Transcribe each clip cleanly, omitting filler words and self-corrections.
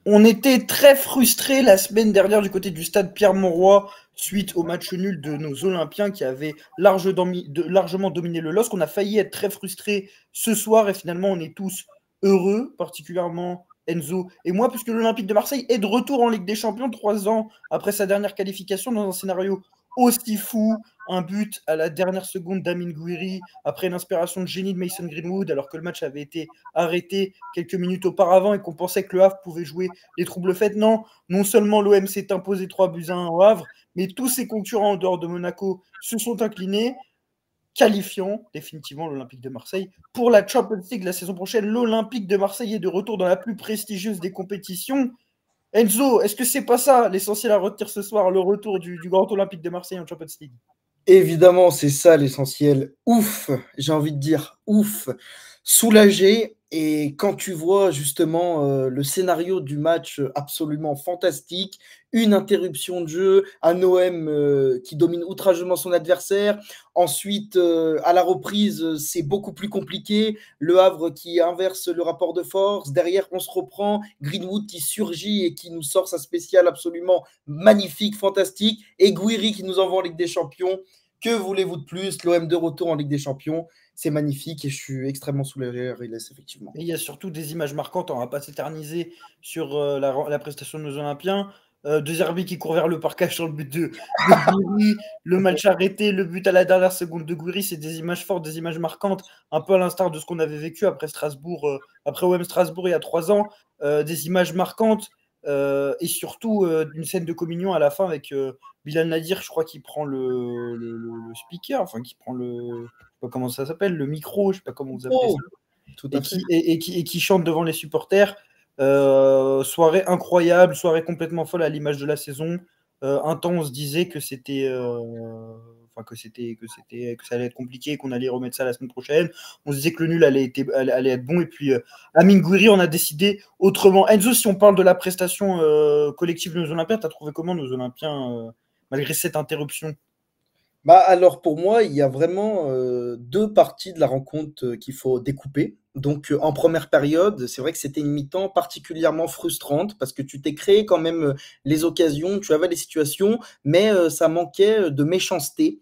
On était très frustrés la semaine dernière du côté du stade Pierre-Mauroy suite au match nul de nos Olympiens qui avaient largement dominé le LOSC. On a failli être très frustrés ce soir et finalement on est tous heureux, particulièrement Enzo et moi, puisque l'Olympique de Marseille est de retour en Ligue des Champions 3 ans après sa dernière qualification dans un scénario aussi fou. Un but à la dernière seconde d'Amine Gouiri après une inspiration de génie de Mason Greenwood alors que le match avait été arrêté quelques minutes auparavant et qu'on pensait que le Havre pouvait jouer les troubles faits. Non seulement l'OM s'est imposé 3-1 au Havre, mais tous ses concurrents en dehors de Monaco se sont inclinés, qualifiant définitivement l'Olympique de Marseille pour la Champions League la saison prochaine. L'Olympique de Marseille est de retour dans la plus prestigieuse des compétitions. Enzo, est-ce que c'est pas ça l'essentiel à retenir ce soir, le retour du Grand Olympique de Marseille en Champions League? Évidemment, c'est ça l'essentiel. Ouf, j'ai envie de dire ouf, soulagé. Et quand tu vois justement le scénario du match absolument fantastique, une interruption de jeu, un OM qui domine outrageusement son adversaire. Ensuite, à la reprise, c'est beaucoup plus compliqué. Le Havre qui inverse le rapport de force. Derrière, on se reprend. Greenwood qui surgit et qui nous sort sa spéciale absolument magnifique, fantastique. Et Gouiri qui nous envoie en Ligue des Champions. Que voulez-vous de plus? L'OM de retour en Ligue des Champions, c'est magnifique et je suis extrêmement soulagé, Riles, effectivement. Et il y a surtout des images marquantes, on ne va pas s'éterniser sur la prestation de nos Olympiens. De Zerbi qui court vers le parquage sur le but de Gouiri, le match arrêté, le but à la dernière seconde de Gouiri, c'est des images fortes, des images marquantes, un peu à l'instar de ce qu'on avait vécu après Strasbourg, après OM Strasbourg il y a 3 ans, des images marquantes et surtout une scène de communion à la fin avec Bilal Nadir, je crois qu'il prend le speaker, enfin qui prend le, je sais pas comment ça s'appelle, le micro, je sais pas comment vous appelez ça, Tout à fait. et qui chante devant les supporters. Soirée incroyable, soirée complètement folle à l'image de la saison. Un temps, on se disait que c'était, enfin que ça allait être compliqué, qu'on allait remettre ça la semaine prochaine. On se disait que le nul allait être bon. Et puis, Amine Gouiri, on a décidé autrement. Enzo, si on parle de la prestation collective de nos Olympiens, tu as trouvé comment nos Olympiens, malgré cette interruption? Bah alors pour moi, il y a vraiment deux parties de la rencontre qu'il faut découper. Donc en première période, c'est vrai que c'était une mi-temps particulièrement frustrante parce que tu t'es créé quand même les occasions, tu avais les situations, mais ça manquait de méchanceté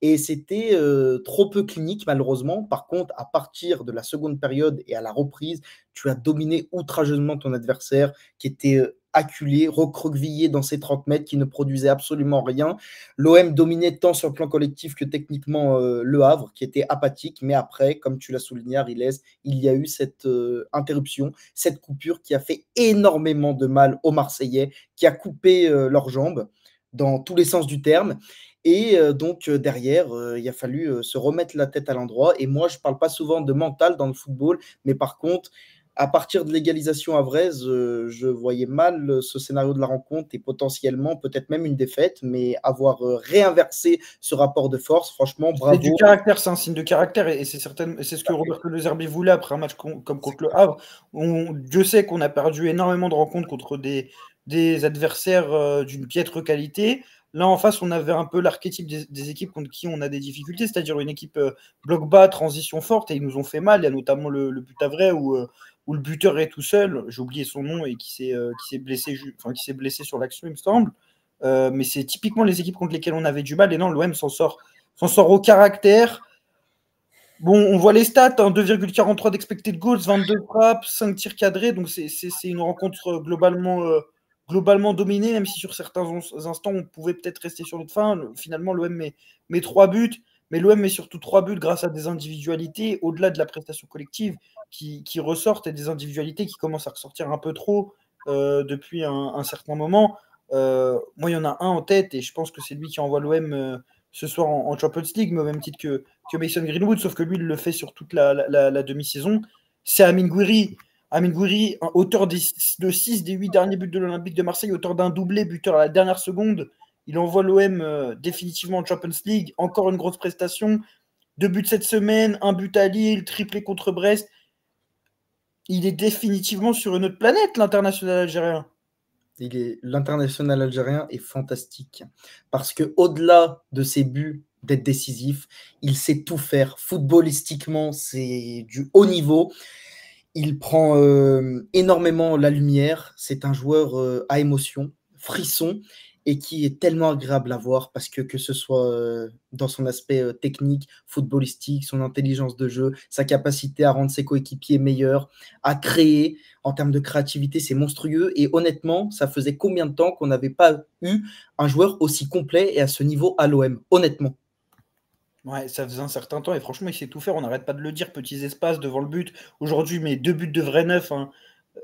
et c'était trop peu clinique malheureusement. Par contre, à partir de la seconde période et à la reprise, tu as dominé outrageusement ton adversaire qui était acculé, recroquevillé dans ses 30 mètres, qui ne produisait absolument rien. L'OM dominait tant sur le plan collectif que techniquement Le Havre, qui était apathique. Mais après, comme tu l'as souligné, Ariles, il y a eu cette interruption, cette coupure qui a fait énormément de mal aux Marseillais, qui a coupé leurs jambes dans tous les sens du terme. Et donc derrière, il a fallu se remettre la tête à l'endroit. Et moi, je ne parle pas souvent de mental dans le football, mais par contre, à partir de l'égalisation havraise, je voyais mal ce scénario de la rencontre et potentiellement peut-être même une défaite, mais avoir réinversé ce rapport de force, franchement, C'est du bravo. caractère, c'est un signe de caractère et c'est ce que Roberto De Zerbi voulait après un match comme contre le Havre. Dieu sait qu'on a perdu énormément de rencontres contre des adversaires d'une piètre qualité. Là, en face, on avait un peu l'archétype des équipes contre qui on a des difficultés, c'est-à-dire une équipe bloc bas, transition forte, et ils nous ont fait mal. Il y a notamment le but à vrai où le buteur est tout seul, j'ai oublié son nom, et qui s'est blessé sur l'action, il me semble. Mais c'est typiquement les équipes contre lesquelles on avait du mal, et non, l'OM s'en sort au caractère. Bon, on voit les stats, hein, 2,43 d'expected goals, 22 frappes, 5 tirs cadrés, donc c'est une rencontre globalement dominée, même si sur certains instants, on pouvait peut-être rester sur notre fin. Finalement, l'OM met 3 buts, mais l'OM met surtout 3 buts grâce à des individualités, au-delà de la prestation collective, qui ressortent, et des individualités qui commencent à ressortir un peu trop depuis un certain moment. Moi, il y en a un en tête, et je pense que c'est lui qui envoie l'OM ce soir en Champions League, mais au même titre que Mason Greenwood, sauf que lui, il le fait sur toute la demi-saison. C'est Amine Gouiri. Amine Gouiri, auteur de 6 des 8 derniers buts de l'Olympique de Marseille, auteur d'un doublé, buteur à la dernière seconde. Il envoie l'OM définitivement en Champions League. Encore une grosse prestation. 2 buts cette semaine, un but à Lille, triplé contre Brest. Il est définitivement sur une autre planète, l'international algérien. L'international algérien est fantastique parce que au-delà de ses buts d'être décisif, il sait tout faire. Footballistiquement, c'est du haut niveau. Il prend énormément la lumière. C'est un joueur à émotion, frisson, et qui est tellement agréable à voir parce que ce soit dans son aspect technique, footballistique, son intelligence de jeu, sa capacité à rendre ses coéquipiers meilleurs, à créer en termes de créativité, c'est monstrueux. Et honnêtement, ça faisait combien de temps qu'on n'avait pas eu un joueur aussi complet et à ce niveau à l'OM, honnêtement. Ouais, ça faisait un certain temps et franchement, il sait tout faire. On n'arrête pas de le dire. Petits espaces devant le but. Aujourd'hui, mais 2 buts de vrai neuf, hein.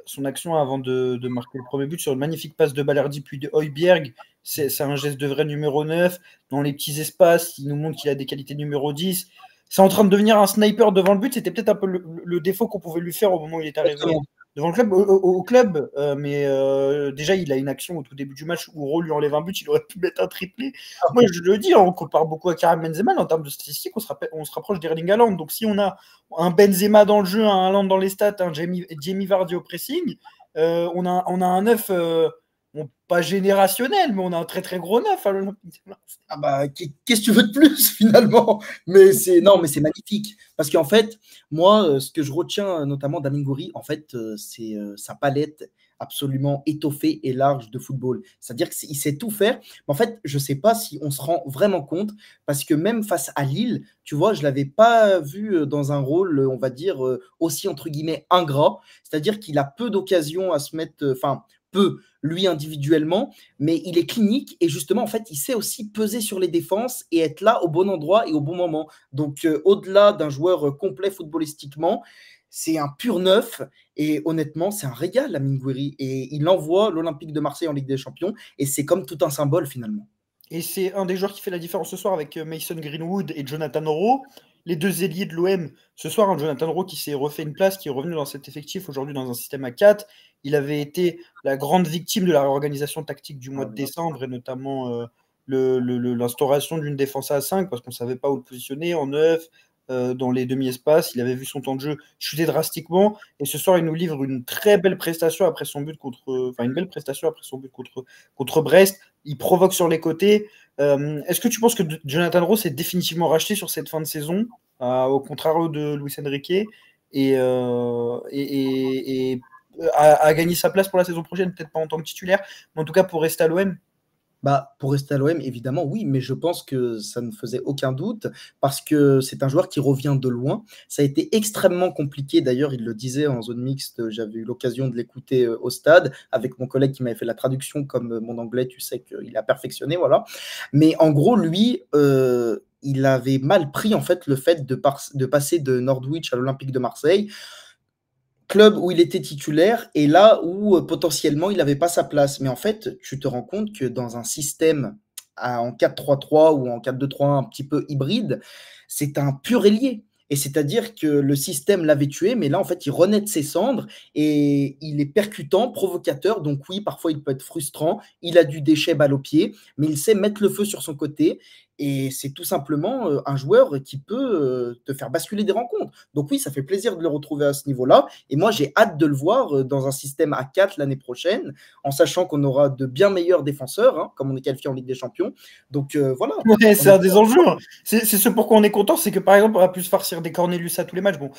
Son action avant de marquer le premier but sur une magnifique passe de Balerdi puis de Højbjerg, c'est un geste de vrai numéro 9. Dans les petits espaces, il nous montre qu'il a des qualités numéro 10. C'est en train de devenir un sniper devant le but. C'était peut-être un peu le défaut qu'on pouvait lui faire au moment où il est arrivé Exactement. devant le club, au club. Mais déjà, il a une action au tout début du match où Raul lui enlève un but. Il aurait pu mettre un triplé. Moi, je le dis, on compare beaucoup à Karim Benzema. En termes de statistiques, on se rapproche d'Erling Haaland. Donc, si on a un Benzema dans le jeu, un Haaland dans les stats, un Jamie Vardy au pressing, on a un neuf, bon, pas générationnel, mais on a un très très gros neuf à l'Olympique de Marseille. Ah bah, qu'est-ce que tu veux de plus finalement? Mais c'est non, mais c'est magnifique parce qu'en fait, moi, ce que je retiens notamment d'Amine Gouiri, en fait, c'est sa palette absolument étoffée et large de football. C'est-à-dire qu'il sait tout faire. Mais en fait, je ne sais pas si on se rend vraiment compte parce que même face à Lille, tu vois, je ne l'avais pas vu dans un rôle, on va dire, aussi entre guillemets ingrat. C'est-à-dire qu'il a peu d'occasions à se mettre, enfin, peu, lui individuellement, mais il est clinique et justement, en fait, il sait aussi peser sur les défenses et être là au bon endroit et au bon moment. Donc, au-delà d'un joueur complet footballistiquement, c'est un pur neuf et honnêtement, c'est un régal, la Gouiri. Et il envoie l'Olympique de Marseille en Ligue des Champions et c'est comme tout un symbole finalement. Et c'est un des joueurs qui fait la différence ce soir avec Mason Greenwood et Jonathan Rowe, les deux ailiers de l'OM. Ce soir, un Jonathan Rowe qui s'est refait une place, qui est revenu dans cet effectif aujourd'hui dans un système à 4. Il avait été la grande victime de la réorganisation tactique du mois de décembre et notamment l'instauration d'une défense à 5 parce qu'on ne savait pas où le positionner en 9, dans les demi-espaces. Il avait vu son temps de jeu chuter drastiquement et ce soir, il nous livre une très belle prestation après son but une belle prestation après son but contre Brest. Il provoque sur les côtés. Est-ce que tu penses que Jonathan Rowe s'est définitivement racheté sur cette fin de saison, au contraire de Luis Enrique, et a gagné sa place pour la saison prochaine, peut-être pas en tant que titulaire, mais en tout cas pour rester à l'OM? Bah, pour rester à l'OM, évidemment, oui, mais je pense que ça ne faisait aucun doute parce que c'est un joueur qui revient de loin. Ça a été extrêmement compliqué. D'ailleurs, il le disait en zone mixte. J'avais eu l'occasion de l'écouter au stade avec mon collègue qui m'avait fait la traduction. Comme mon anglais, tu sais qu'il a perfectionné, voilà. Mais en gros, lui, il avait mal pris en fait le fait de passer de Norwich à l'Olympique de Marseille, club où il était titulaire et là où potentiellement il n'avait pas sa place. Mais en fait, tu te rends compte que dans un système en 4-3-3 ou en 4-2-3 un petit peu hybride, c'est un pur ailier. Et c'est-à-dire que le système l'avait tué, mais là, en fait, il renaît de ses cendres et il est percutant, provocateur. Donc oui, parfois, il peut être frustrant. Il a du déchet balle au pied, mais il sait mettre le feu sur son côté. Et c'est tout simplement un joueur qui peut te faire basculer des rencontres. Donc oui, ça fait plaisir de le retrouver à ce niveau-là. Et moi, j'ai hâte de le voir dans un système à 4 l'année prochaine, en sachant qu'on aura de bien meilleurs défenseurs, hein, comme on est qualifié en Ligue des Champions. Donc voilà. Ouais, c'est un des Honnêtement, enjeux, hein. C'est ce pourquoi on est content, c'est que par exemple, on va plus se farcir des Cornelius à tous les matchs. Bon,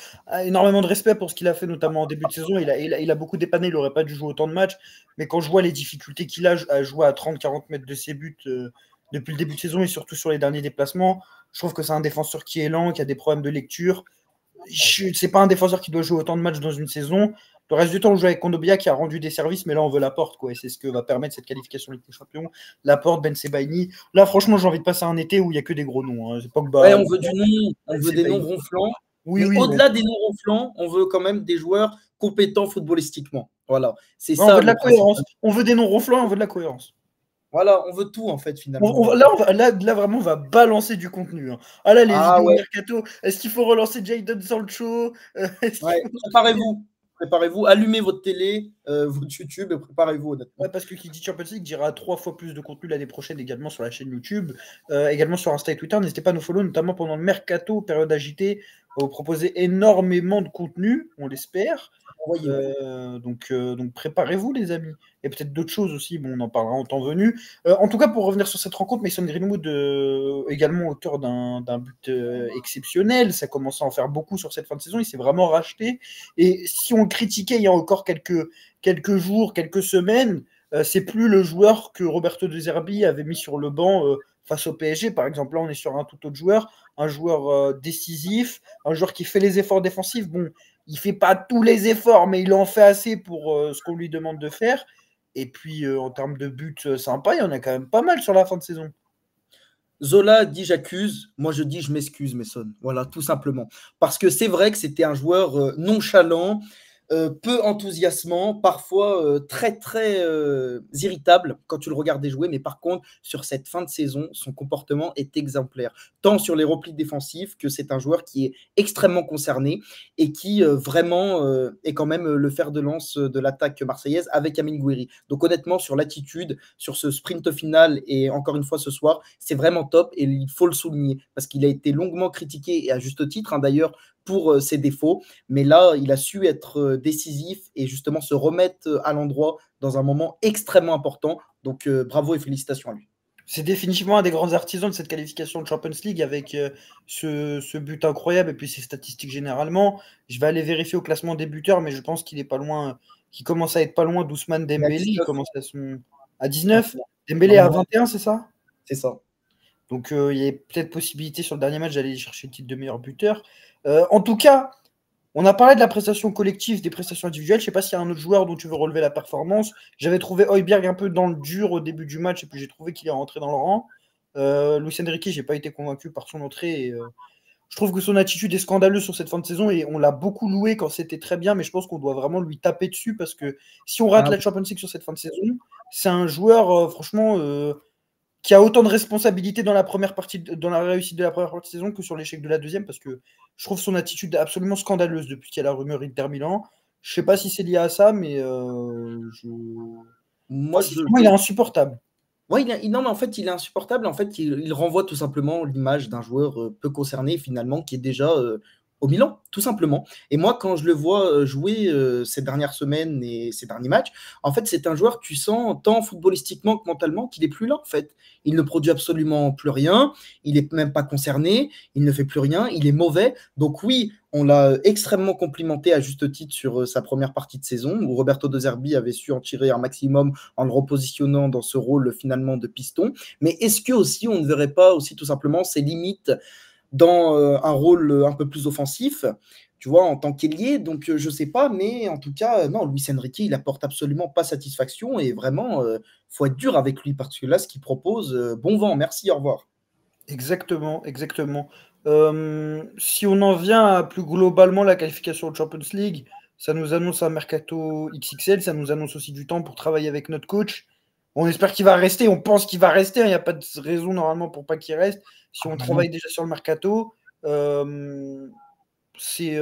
énormément de respect pour ce qu'il a fait, notamment en début de saison. Il a beaucoup dépanné, il n'aurait pas dû jouer autant de matchs. Mais quand je vois les difficultés qu'il a à jouer à 30-40 mètres de ses buts depuis le début de saison et surtout sur les derniers déplacements, je trouve que c'est un défenseur qui est lent, qui a des problèmes de lecture. C'est pas un défenseur qui doit jouer autant de matchs dans une saison. Le reste du temps, on joue avec Kondobia qui a rendu des services, mais là, on veut la porte, quoi. Et c'est ce que va permettre cette qualification Ligue des Champions. La porte, Ben Sebaini. Là, franchement, j'ai envie de passer un été où il n'y a que des gros noms, hein. ouais, Pogba, on veut du nom, on Ben veut des noms Sebaini. ronflants. Oui, Mais oui. au-delà des noms ronflants, on veut quand même des joueurs compétents footballistiquement. Voilà, c'est Ouais, on ça veut de le la principe. cohérence. On veut des noms ronflants, on veut de la cohérence. Voilà, on veut tout en fait finalement. Là, vraiment, on va balancer du contenu, hein. Ah là, les Ah vidéos ouais, mercato. Est-ce qu'il faut relancer Jadon Sancho? Est-ce qu'il ouais. faut... Préparez-vous. Préparez-vous, allumez votre télé, votre YouTube et préparez-vous Ouais, honnêtement. parce que qui dit Champions League dira 3 fois plus de contenu l'année prochaine également sur la chaîne YouTube, également sur Insta et Twitter. N'hésitez pas à nous follow, notamment pendant le mercato, période agitée, va vous proposer énormément de contenu, on l'espère. Oui, ouais. Donc préparez-vous, les amis. Et peut-être d'autres choses aussi, bon, on en parlera en temps venu. En tout cas, pour revenir sur cette rencontre, Mason Greenwood, également auteur d'un but exceptionnel, ça commence à en faire beaucoup sur cette fin de saison, il s'est vraiment racheté. Et si on le critiquait il y a encore quelques jours, quelques semaines, c'est plus le joueur que Roberto De Zerbi avait mis sur le banc face au PSG, par exemple. Là, on est sur un tout autre joueur, un joueur décisif, un joueur qui fait les efforts défensifs. Bon, il fait pas tous les efforts, mais il en fait assez pour ce qu'on lui demande de faire. Et puis, en termes de buts sympas, il y en a quand même pas mal sur la fin de saison. Zola dit j'accuse, moi je dis je m'excuse, Messon. Voilà, tout simplement. Parce que c'est vrai que c'était un joueur nonchalant, peu enthousiasmant, parfois très très irritable quand tu le regardais jouer, mais par contre, sur cette fin de saison, son comportement est exemplaire, tant sur les replis défensifs que c'est un joueur qui est extrêmement concerné et qui vraiment est quand même le fer de lance de l'attaque marseillaise avec Amine Gouiri. Donc honnêtement, sur l'attitude, sur ce sprint final et encore une fois ce soir, c'est vraiment top et il faut le souligner parce qu'il a été longuement critiqué et à juste titre hein, d'ailleurs pour ses défauts, mais là, il a su être décisif et justement se remettre à l'endroit dans un moment extrêmement important. Donc, bravo et félicitations à lui. C'est définitivement un des grands artisans de cette qualification de Champions League avec ce but incroyable et puis ses statistiques généralement. Je vais aller vérifier au classement des buteurs, mais je pense qu'il est pas loin, qu'il commence à être pas loin d'Ousmane Dembélé. Il commence à 19. Dembélé à 21, c'est ça? C'est ça. Donc il y a peut-être possibilité sur le dernier match d'aller chercher le titre de meilleur buteur. En tout cas, on a parlé de la prestation collective, des prestations individuelles. Je ne sais pas s'il y a un autre joueur dont tu veux relever la performance. J'avais trouvé Højbjerg un peu dans le dur au début du match et puis j'ai trouvé qu'il est rentré dans le rang. Luis Enrique, je n'ai pas été convaincu par son entrée. Je trouve que son attitude est scandaleuse sur cette fin de saison et on l'a beaucoup loué quand c'était très bien, mais je pense qu'on doit vraiment lui taper dessus parce que si on rate la Champions League sur cette fin de saison, c'est un joueur, franchement, qui a autant de responsabilités dans la réussite de la première partie de saison que sur l'échec de la deuxième, parce que je trouve son attitude absolument scandaleuse depuis qu'il y a la rumeur Inter Milan. Je sais pas si c'est lié à ça, mais Moi, il est insupportable. Ouais, non, mais en fait, il est insupportable. En fait, il renvoie tout simplement l'image d'un joueur peu concerné, finalement, qui est déjà au Milan, tout simplement. Et moi, quand je le vois jouer ces dernières semaines et ces derniers matchs, en fait, c'est un joueur que tu sens, tant footballistiquement que mentalement, qu'il n'est plus là, en fait. Il ne produit absolument plus rien, il n'est même pas concerné, il ne fait plus rien, il est mauvais. Donc oui, on l'a extrêmement complimenté à juste titre sur sa première partie de saison, où Roberto De Zerbi avait su en tirer un maximum en le repositionnant dans ce rôle finalement de piston. Mais est-ce que aussi on ne verrait pas aussi tout simplement ses limites dans un rôle un peu plus offensif, tu vois, en tant qu'ailier? Donc je sais pas, mais en tout cas, non, Luis Enrique, il apporte absolument pas satisfaction et vraiment, faut être dur avec lui parce que là, ce qu'il propose, bon vent, merci, au revoir. Exactement, exactement. Si on en vient à plus globalement la qualification de Champions League, ça nous annonce un mercato XXL, ça nous annonce aussi du temps pour travailler avec notre coach. On espère qu'il va rester, on pense qu'il va rester, il n'y a pas de raison normalement pour pas qu'il reste. Si on travaille déjà sur le mercato, c'est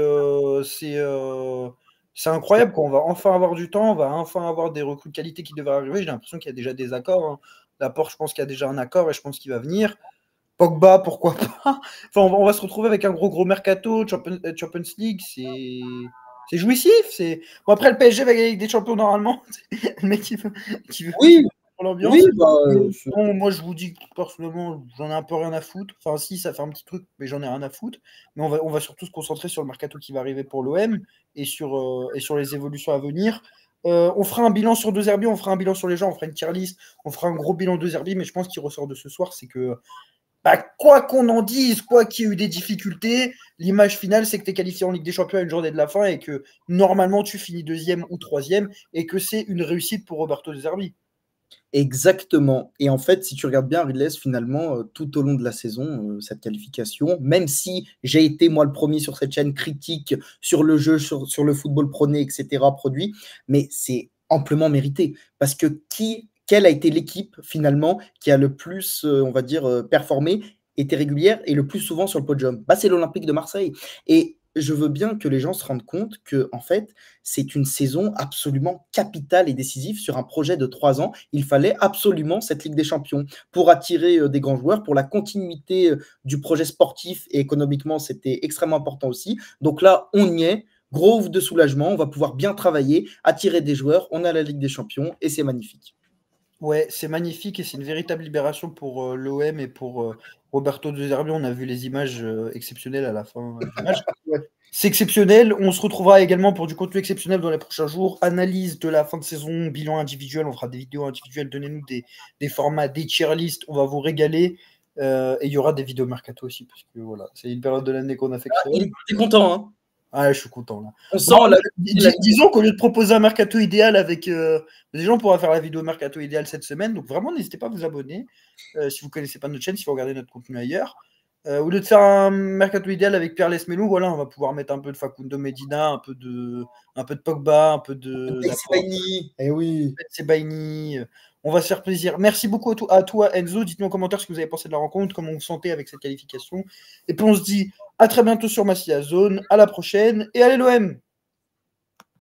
incroyable qu'on va enfin avoir du temps, on va enfin avoir des recrues de qualité qui devraient arriver. J'ai l'impression qu'il y a déjà des accords. Hein. Laporte, je pense qu'il y a déjà un accord et je pense qu'il va venir. Pogba, pourquoi pas. Enfin, on va se retrouver avec un gros mercato, Champions League, c'est jouissif. Bon, après, le PSG va gagner avec des champions normalement. Le mec qui veut Oui, pour l'ambiance. oui, bah, Bon, moi, je vous dis personnellement, j'en ai un peu rien à foutre. Enfin, si, ça fait un petit truc, mais j'en ai rien à foutre. Mais on va surtout se concentrer sur le mercato qui va arriver pour l'OM et sur les évolutions à venir. On fera un bilan sur De Zerbi, on fera un bilan sur les gens, on fera une tier list, on fera un gros bilan de Zerbi, mais je pense qu'il ressort de ce soir, c'est que quoi qu'on en dise, quoi qu'il y ait eu des difficultés, l'image finale, c'est que tu es qualifié en Ligue des Champions à une journée de la fin et que normalement tu finis deuxième ou troisième et que c'est une réussite pour Roberto De Zerbi. exactement. Et en fait, si tu regardes bien, Riles, finalement, tout au long de la saison, cette qualification, même si j'ai été, moi, le premier sur cette chaîne critique sur le jeu, sur le football prôné, etc., produit, mais c'est amplement mérité. Parce que quelle a été l'équipe, finalement, qui a le plus, on va dire, performé, été régulière et le plus souvent sur le podium? Bah, c'est l'Olympique de Marseille. Et je veux bien que les gens se rendent compte que, en fait, c'est une saison absolument capitale et décisive sur un projet de 3 ans. Il fallait absolument cette Ligue des Champions pour attirer, des grands joueurs, pour la continuité, du projet sportif et économiquement, c'était extrêmement important aussi. Donc là, on y est, gros ouf de soulagement, on va pouvoir bien travailler, attirer des joueurs, on a la Ligue des Champions et c'est magnifique. Ouais, c'est magnifique et c'est une véritable libération pour l'OM et pour Roberto De Zerbi. On a vu les images exceptionnelles à la fin du match. Ouais. C'est exceptionnel. On se retrouvera également pour du contenu exceptionnel dans les prochains jours. Analyse de la fin de saison, bilan individuel. On fera des vidéos individuelles. Donnez-nous des formats, des tier lists. On va vous régaler. Et il y aura des vidéos mercato aussi, parce que voilà, c'est une période de l'année qu'on affectionne. T'es content, hein? Ah, je suis content là. On sent Bon, la disons qu'au lieu de proposer un mercato idéal avec des gens pourra faire la vidéo mercato idéal cette semaine, donc vraiment n'hésitez pas à vous abonner si vous ne connaissez pas notre chaîne, si vous regardez notre contenu ailleurs. Au lieu de faire un mercato idéal avec Pierre Lesmelou, voilà, on va pouvoir mettre un peu de Facundo Medina, un peu de Pogba, un peu de Sebaini. Eh oui. Sebaini. On va se faire plaisir. Merci beaucoup à toi, Enzo. Dites-nous en commentaire ce que vous avez pensé de la rencontre, comment vous vous sentez avec cette qualification. Et puis on se dit à très bientôt sur Massilia Zone. À la prochaine et allez l'OM!